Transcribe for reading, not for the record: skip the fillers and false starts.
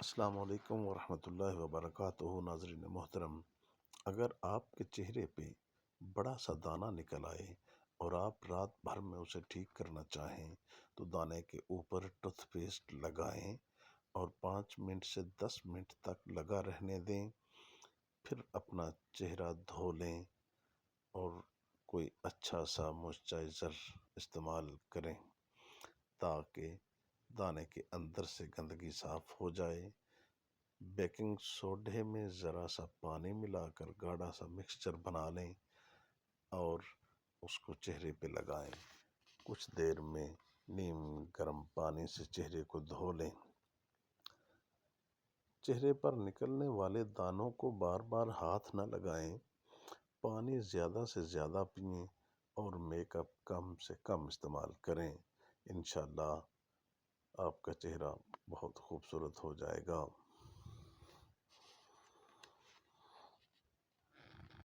السلام علیکم ورحمۃ اللہ وبرکاتہ ناظرین محترم، اگر آپ کے چہرے پہ بڑا سا دانہ نکل آئے اور آپ رات بھر میں اسے ٹھیک کرنا چاہیں تو دانے کے اوپر ٹوتھ پیسٹ لگائیں اور 5 منٹ سے 10 منٹ تک لگا رہنے دیں، پھر اپنا چہرہ دھو لیں اور کوئی اچھا سا موئسچرائزر استعمال کریں تاکہ دانے کے اندر سے گندگی صاف ہو جائے۔ بیکنگ سوڈے میں ذرا سا پانی ملا کر گاڑھا سا مکسچر بنا لیں اور اس کو چہرے پہ لگائیں۔ کچھ دیر میں نیم گرم پانی سے چہرے کو دھو لیں۔ چہرے پر نکلنے والے دانوں کو بار بار ہاتھ نہ لگائیں، پانی زیادہ سے زیادہ پئیں اور میک اپ کم سے کم استعمال کریں۔ انشاءاللہ آپ کا چہرہ بہت خوبصورت ہو جائے گا۔